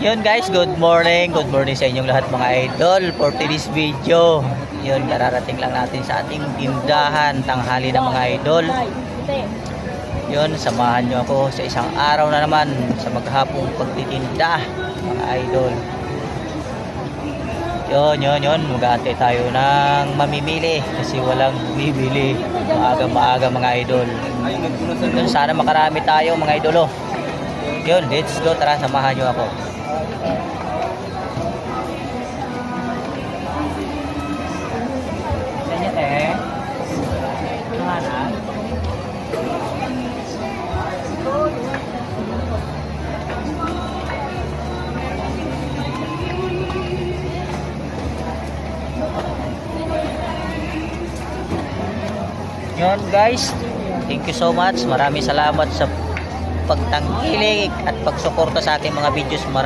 Yun guys, good morning. Good morning sa inyong lahat mga idol. For today's video, yun, kararating lang natin sa ating tindahan tanghali na mga idol. Yun, samahan nyo ako sa isang araw na naman sa maghapong pagtitinda mga idol. Yun, mag-aantay tayo ng mamimili kasi walang bibili. Maaga mga idol. Yun, sana makarami tayo mga idolo. Yun, let's go, tara, samahan nyo ako. Yun guys, thank you so much. Maraming salamat sa pagtangkilik at pagsuporta sa ating mga videos.